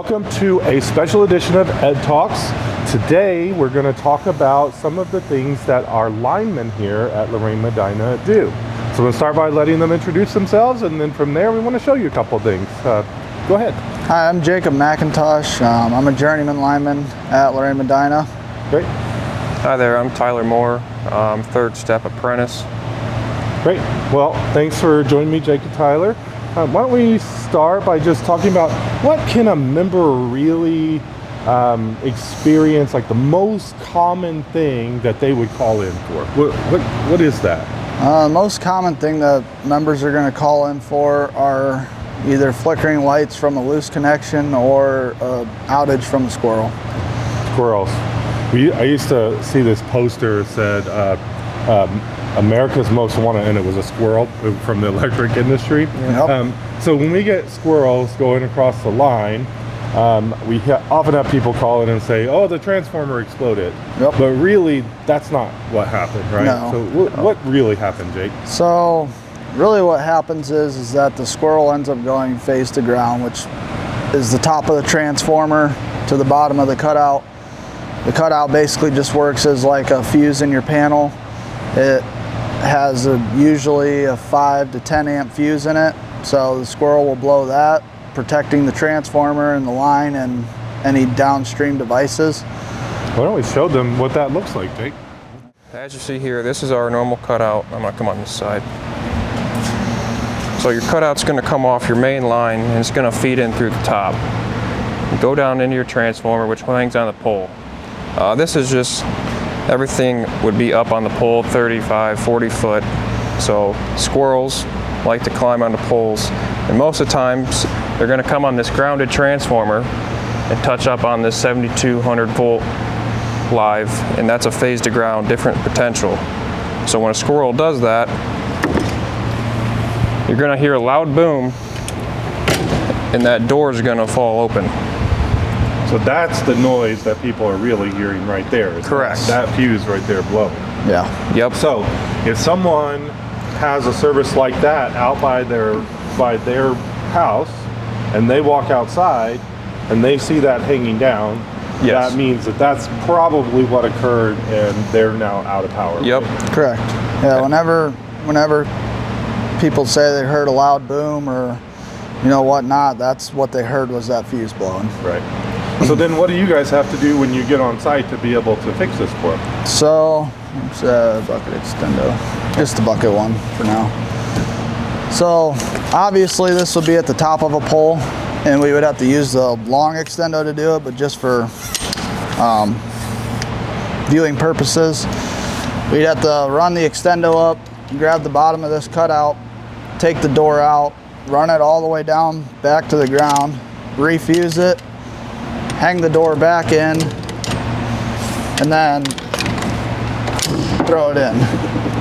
Welcome to a special edition of Ed Talks. Today we're going to talk about some of the things that our linemen here at Lorain-Medina do. So I'm going to start by letting them introduce themselves, and then from there we want to show you a couple things. Go ahead. Hi, I'm Jacob McIntosh. I'm a journeyman lineman at Lorain-Medina. Great. Hi there, I'm Tyler Moore. I'm third step apprentice. Great. Well, thanks for joining me, Jake and Tyler. Why don't we start by just talking about what can a member really experience, like the most common thing that they would call in for? What is that? The most common thing that members are going to call in for are either flickering lights from a loose connection or outage from a squirrel. Squirrels. I used to see this poster that said America's Most Wanted, and it was a squirrel from the electric industry. Yep. So when we get squirrels going across the line, we often have people call in and say, oh, the transformer exploded. Yep. But really, that's not what happened, right? No. So what really happened, Jake? So really what happens is that the squirrel ends up going face to ground, which is the top of the transformer to the bottom of the cutout. The cutout basically just works as like a fuse in your panel. It has usually a 5 to 10 amp fuse in it, so the squirrel will blow that, protecting the transformer and the line and any downstream devices. Why don't we show them what that looks like, Jake? As you see here, this is our normal cutout. I'm going to come on this side. So your cutout's going to come off your main line and it's going to feed in through the top. You go down into your transformer, which hangs on the pole. This is just everything would be up on the pole, 35, 40 foot. So squirrels like to climb on the poles. And most of the times, they're gonna come on this grounded transformer and touch up on this 7200 volt live, and that's a phase to ground, different potential. So when a squirrel does that, you're gonna hear a loud boom, and that door is gonna fall open. So that's the noise that people are really hearing right there. Correct. That fuse right there blowing. Yeah. Yep. So if someone has a service like that out by their house, and they walk outside and they see that hanging down, Yes. that means that that's probably what occurred, and they're now out of power. Yep. Correct. Yeah, whenever people say they heard a loud boom or whatnot, that's what they heard, was that fuse blowing. Right. So then what do you guys have to do when you get on site to be able to fix this for them? So it's a bucket extendo, just the bucket one for now. So obviously this would be at the top of a pole, and we would have to use the long extendo to do it, but just for viewing purposes, we'd have to run the extendo up, grab the bottom of this cutout, take the door out, run it all the way down back to the ground, refuse it, hang the door back in, and then throw it in.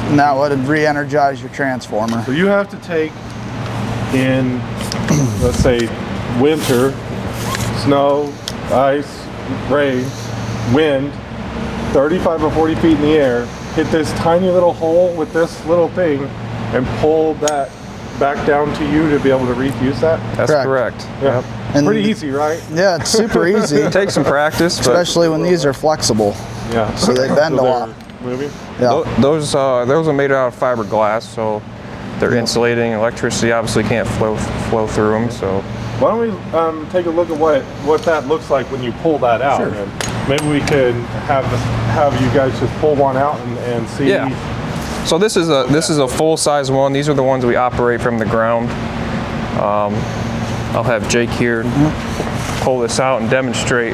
And that would re-energize your transformer. So you have to take in, let's say, winter, snow, ice, rain, wind, 35 or 40 feet in the air, hit this tiny little hole with this little thing, and pull that back down to you to be able to refuse that? That's correct. Yeah. And pretty easy, right? Yeah, it's super easy. It takes some practice, but Especially when these are flexible. Yeah. So they bend a lot. Moving? Yeah. those are made out of fiberglass, so they're insulating. Electricity obviously can't flow through them. So Why don't we take a look at what that looks like when you pull that out? Sure. And maybe we could have you guys just pull one out and see. Yeah. So this is a full-size one. These are the ones we operate from the ground. I'll have Jake here pull this out and demonstrate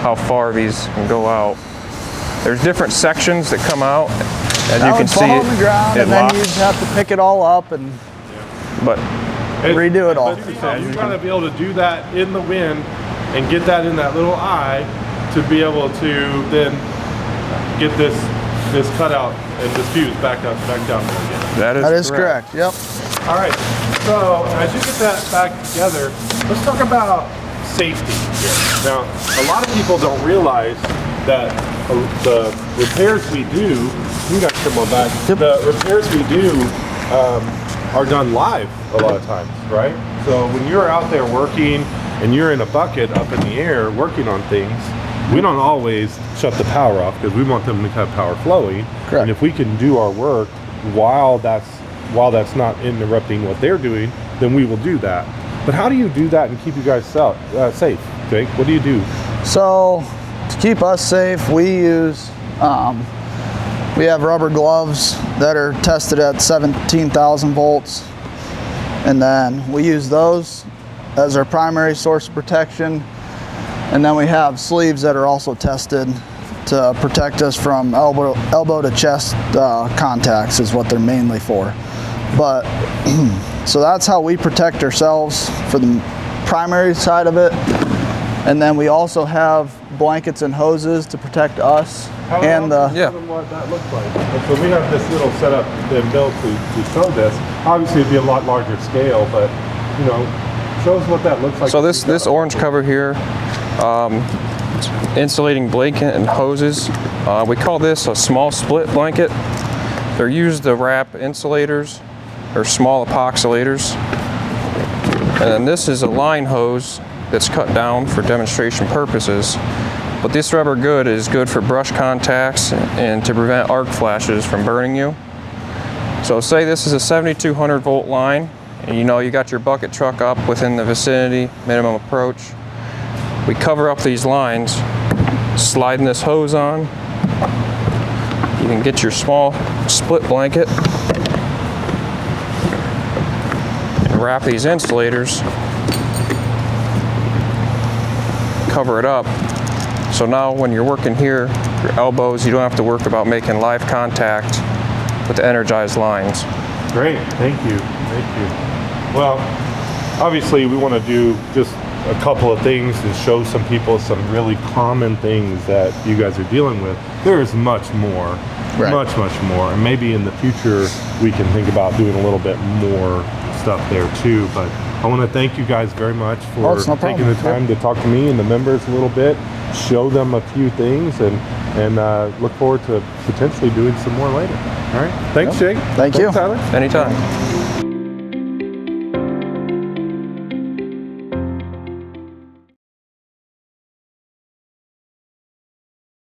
how far these can go out. There's different sections that come out. As you can see, on the ground, and then locks. you just have to pick it all up and redo it all. You've got to be able to do that in the wind and get that in that little eye to be able to then get this cutout and this fuse back down again. That is correct. Yep. All right. So as you get that back together, let's talk about safety here. Now, a lot of people don't realize that the repairs we do, you guys come on back, the repairs we do are done live a lot of times, right? So when you're out there working and you're in a bucket up in the air working on things, we don't always shut the power off because we want them to have power flowing. Correct. And if we can do our work while that's not interrupting what they're doing, then we will do that. But how do you do that and keep you guys safe, Jake? What do you do? So to keep us safe, we use we have rubber gloves that are tested at 17,000 volts, and then we use those as our primary source of protection. And then we have sleeves that are also tested to protect us from elbow to chest contacts is what they're mainly for. But so that's how we protect ourselves for the primary side of it. And then we also have blankets and hoses to protect us and the. Tell them what that looks like. And so we have this little setup been built to show this. Obviously, it'd be a lot larger scale, but you know, show us what that looks like. So this orange cover here, insulating blanket and hoses. We call this a small split blanket. They're used to wrap insulators or small epoxylators. And then this is a line hose that's cut down for demonstration purposes. But this rubber good is good for brush contacts and to prevent arc flashes from burning you. So say this is a 7200 volt line, and you know you got your bucket truck up within the vicinity, minimum approach. We cover up these lines, sliding this hose on. You can get your small split blanket and wrap these insulators, cover it up. So now when you're working here, your elbows, you don't have to work about making live contact with the energized lines. Great, thank you, thank you. Well, obviously we want to do just a couple of things to show some people some really common things that you guys are dealing with. There is much more, much more, and maybe in the future we can think about doing a little bit more stuff there too. But I want to thank you guys very much for taking the time to talk to me and the members a little bit, show them a few things, and look forward to potentially doing some more later. All right, thanks, Jake. Thank you. Tyler. Anytime.